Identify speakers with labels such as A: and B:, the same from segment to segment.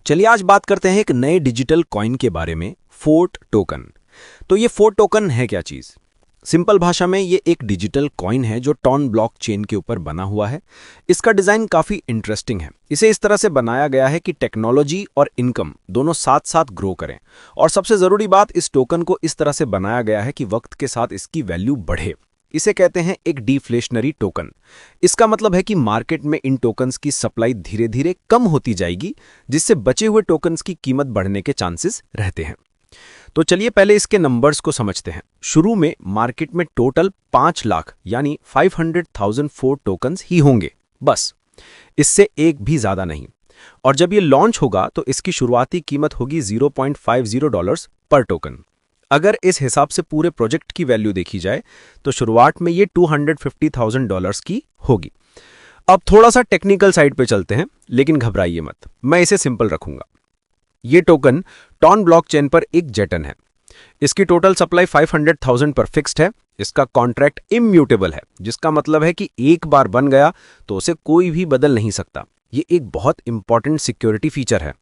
A: चलिए आज बात करते हैं एक नए डिजिटल कॉइन के बारे में, फोर्ट टोकन। तो ये फोर्ट टोकन है क्या चीज? सिंपल भाषा में ये एक डिजिटल कॉइन है जो टॉन ब्लॉकचेन के ऊपर बना हुआ है। इसका डिजाइन काफी इंटरेस्टिंग है। इसे इस तरह से बनाया गया है कि टेक्नोलॉजी और इनकम दोनों साथ साथ ग्रो करें। और सबसे जरूरी बात, इस टोकन को इस तरह से बनाया गया है कि वक्त के साथ इसकी वैल्यू बढ़े। इसे कहते हैं एक डिफ्लेशनरी टोकन। इसका मतलब है कि मार्केट में इन टोकन्स की सप्लाई धीरे धीरे कम होती जाएगी, जिससे बचे हुए टोकन्स की कीमत बढ़ने के चांसेस रहते हैं। तो चलिए पहले इसके नंबर्स को समझते हैं। शुरू में मार्केट में टोटल 5 लाख यानी 500,000 फोर्ट टोकन्स ही होंगे, बस, इससे एक भी ज्यादा नहीं। और जब ये लॉन्च होगा तो इसकी शुरुआती कीमत होगी $0.50 पर टोकन। अगर इस हिसाब से पूरे प्रोजेक्ट की वैल्यू देखी जाए तो शुरुआत में ये $250,000 की होगी। अब थोड़ा सा टेक्निकल साइड पे चलते हैं, लेकिन घबराइए मत, मैं इसे सिंपल रखूंगा। ये टोकन टॉन ब्लॉकचेन पर एक जेटन है। इसकी टोटल सप्लाई 500,000 पर फिक्स्ड है। इसका कॉन्ट्रैक्ट इम्यूटेबल है, जिसका मतलब है कि एक बार बन गया तो उसे कोई भी बदल नहीं सकता। ये एक बहुत इंपॉर्टेंट सिक्योरिटी फीचर है।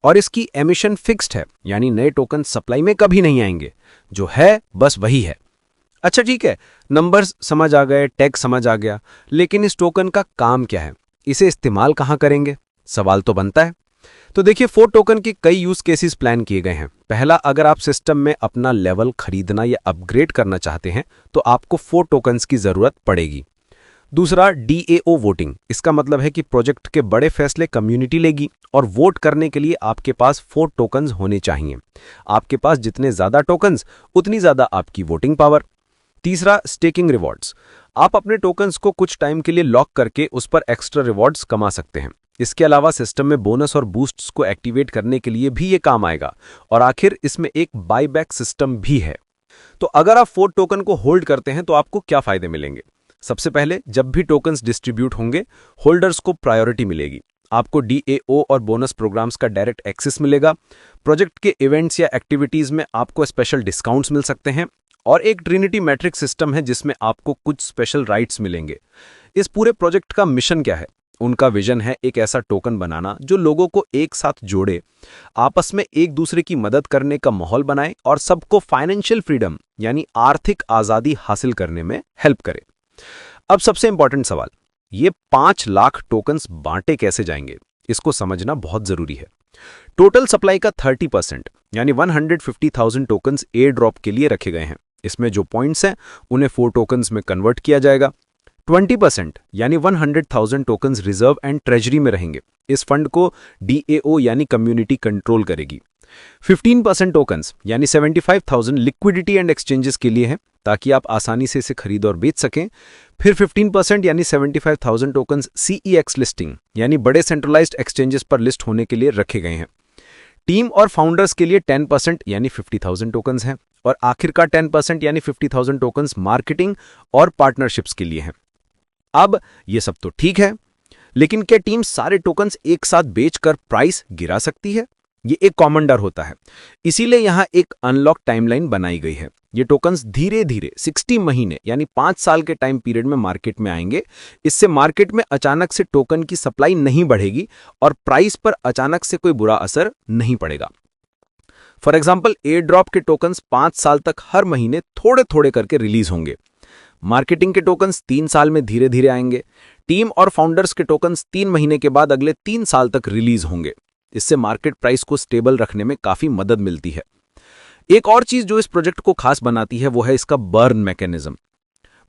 A: और इसकी एमिशन फिक्स्ड है, यानी नए टोकन सप्लाई में कभी नहीं आएंगे। जो है बस वही है। अच्छा ठीक है, नंबर्स समझ आ गए, टेक समझ आ गया, लेकिन इस टोकन का काम क्या है? इसे इस्तेमाल कहां करेंगे? सवाल तो बनता है। तो देखिए, फोर्ट टोकन के कई यूज केसेस प्लान किए गए हैं। पहला, अगर आप सिस्टम में अपना लेवल खरीदना या अपग्रेड करना चाहते हैं तो आपको फोर्ट टोकन्स की जरूरत पड़ेगी। दूसरा, DAO वोटिंग। इसका मतलब है कि प्रोजेक्ट के बड़े फैसले कम्युनिटी लेगी और वोट करने के लिए आपके पास 4 टोकन्स होने चाहिए। आपके पास जितने ज्यादा टोकन्स, उतनी ज्यादा आपकी वोटिंग पावर। तीसरा, स्टेकिंग रिवॉर्ड्स। आप अपने टोकन्स को कुछ टाइम के लिए लॉक करके उस पर एक्स्ट्रा रिवॉर्ड्स कमा सकते हैं। इसके अलावा सिस्टम में बोनस और बूस्ट्स को एक्टिवेट करने के लिए भी ये काम आएगा। और आखिर इसमें एक बायबैक सिस्टम भी है। तो अगर आप 4 टोकन को होल्ड करते हैं तो आपको क्या फायदे मिलेंगे? सबसे पहले, जब भी टोकन्स डिस्ट्रीब्यूट होंगे, होल्डर्स को प्रायोरिटी मिलेगी। आपको DAO और बोनस प्रोग्राम्स का डायरेक्ट एक्सेस मिलेगा। प्रोजेक्ट के इवेंट्स या एक्टिविटीज में आपको स्पेशल डिस्काउंट्स मिल सकते हैं। और एक ट्रिनिटी मैट्रिक्स सिस्टम है जिसमें आपको कुछ स्पेशल राइट्स मिलेंगे। इस पूरे प्रोजेक्ट का मिशन क्या है? उनका विजन है एक ऐसा टोकन बनाना जो लोगों को एक साथ जोड़े, आपस में एक दूसरे की मदद करने का माहौल बनाए और सबको फाइनेंशियल फ्रीडम यानी आर्थिक आजादी हासिल करने में हेल्प करे। अब सबसे इंपॉर्टेंट सवाल, ये 5 लाख टोकन्स बांटे कैसे जाएंगे? इसको समझना बहुत जरूरी है। टोटल सप्लाई का 30% यानी 150,000 टोकन्स एयर ड्रॉप के लिए रखे गए हैं। इसमें जो पॉइंट्स हैं उन्हें 4 टोकन्स में कन्वर्ट किया जाएगा। 20% यानी 100,000 टोकन्स रिजर्व एंड ट्रेजरी में रहेंगे। इस फंड को DAO यानी कम्युनिटी कंट्रोल करेगी। 15% टोकन्स यानी 75,000 लिक्विडिटी एंड एक्सचेंजेस के लिए है, ताकि आप आसानी से इसे खरीद और बेच सकें। फिर 15% यानी 75,000 टोकन्स CEX लिस्टिंग यानी बड़े सेंट्रलाइज्ड एक्सचेंजेस पर लिस्ट होने के लिए रखे गए हैं। टीम और फाउंडर्स के लिए 10% यानी 50,000 टोकन्स हैं। और आखिर का 10% यानी 50,000 टोकन्स मार्केटिंग और पार्टनरशिप्स के लिए हैं। अब ये सब तो ठीक है, लेकिन क्या टीम सारे टोकन्स एक साथ बेचकर प्राइस गिरा सकती है? ये एक कॉमन डर होता है। इसीलिए यहां एक अनलॉक टाइमलाइन बनाई गई है। ये टोकन्स धीरे धीरे 60 महीने यानी 5 साल के टाइम पीरियड में मार्केट में आएंगे। इससे मार्केट में अचानक से टोकन की सप्लाई नहीं बढ़ेगी और प्राइस पर अचानक से कोई बुरा असर नहीं पड़ेगा। फॉर एग्जाम्पल, एयर ड्रॉप के टोकन्स 5 साल तक हर महीने थोड़े थोड़े करके रिलीज होंगे। मार्केटिंग के टोकन्स 3 साल में धीरे धीरे आएंगे। टीम और फाउंडर्स के टोकन्स 3 महीने के बाद अगले 3 साल तक रिलीज होंगे। इससे मार्केट प्राइस को स्टेबल रखने में काफी मदद मिलती है। एक और चीज जो इस प्रोजेक्ट को खास बनाती है वो है इसका बर्न मैकेनिज्म।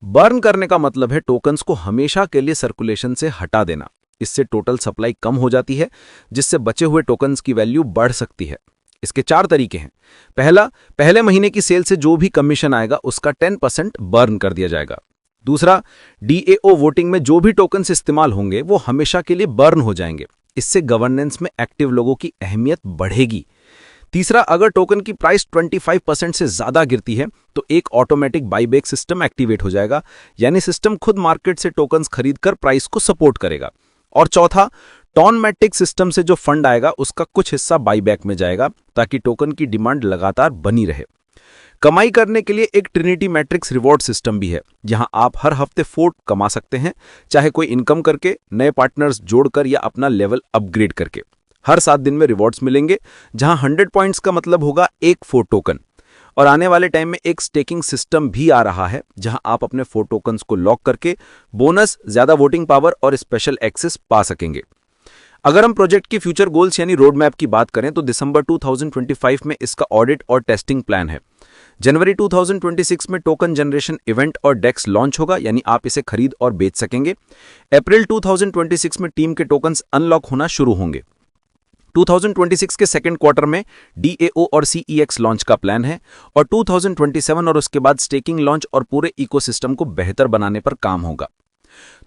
A: बर्न करने का मतलब है टोकन्स को हमेशा के लिए सर्कुलेशन से हटा देना। इससे टोटल सप्लाई कम हो जाती है, जिससे बचे हुए टोकन्स की वैल्यू बढ़ सकती है। इसके 4 तरीके हैं। पहला, पहले महीने की सेल से जो भी कमीशन आएगा उसका 10% बर्न कर दिया जाएगा। दूसरा, DAO वोटिंग में जो भी टोकन्स इस्तेमाल होंगे वो हमेशा के लिए बर्न हो जाएंगे। इससे गवर्नेंस में एक्टिव लोगों की अहमियत बढ़ेगी। तीसरा, अगर टोकन की प्राइस 25% से ज्यादा गिरती है तो एक ऑटोमेटिक बाईबैक सिस्टम एक्टिवेट हो जाएगा, यानी सिस्टम खुद मार्केट से टोकन्स खरीदकर प्राइस को सपोर्ट करेगा। और चौथा, टॉनमैटिक सिस्टम से जो फंड आएगा उसका कुछ हिस्सा बाईबैक में जाएगा, ताकि टोकन की डिमांड लगातार बनी रहे। कमाई करने के लिए एक ट्रिनिटी मैट्रिक्स रिवॉर्ड सिस्टम भी है, जहां आप हर हफ्ते फोर्ट कमा सकते हैं, चाहे कोई इनकम करके, नए पार्टनर्स जोड़कर या अपना लेवल अपग्रेड करके। हर 7 दिन में रिवॉर्ड्स मिलेंगे, जहां 100 पॉइंट्स का मतलब होगा एक फोर्ट टोकन। और आने वाले टाइम में एक स्टेकिंग सिस्टम भी आ रहा है, जहां आप अपने फोर्ट टोकन्स को लॉक करके बोनस, ज्यादा वोटिंग पावर और स्पेशल एक्सेस पा सकेंगे। अगर हम प्रोजेक्ट की फ्यूचर गोल्स यानी रोड मैप की बात करें तो दिसंबर 2025 में इसका ऑडिट और टेस्टिंग प्लान है। जनवरी 2026 में टोकन जनरेशन इवेंट और डेक्स लॉन्च होगा, यानी आप इसे खरीद और बेच सकेंगे। अप्रैल 2026 में टीम के टोकन्स अनलॉक होना शुरू होंगे। 2026 के सेकेंड क्वार्टर में DAO और CEX लॉन्च का प्लान है और 2027 और उसके बाद स्टेकिंग लॉन्च और पूरे इकोसिस्टम को बेहतर बनाने पर काम होगा।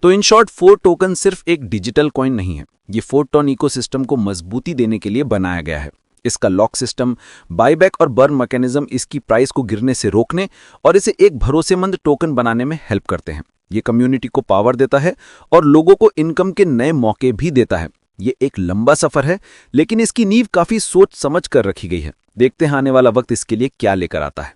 A: तो इन शॉर्ट फोर्ट टोकन सिर्फ एक डिजिटल कॉइन नहीं है, ये फोर्ट टोन इकोसिस्टम को मजबूती देने के लिए बनाया गया है। इसका लॉक सिस्टम, बायबैक और बर्न मैकेनिज्म इसकी प्राइस को गिरने से रोकने और इसे एक भरोसेमंद टोकन बनाने में हेल्प करते हैं। ये कम्युनिटी को पावर देता है और लोगों को इनकम के नए मौके भी देता है। ये एक लंबा सफर है, लेकिन इसकी नींव काफी सोच समझ कर रखी गई है। देखते हैं आने वाला वक्त इसके लिए क्या लेकर आता है।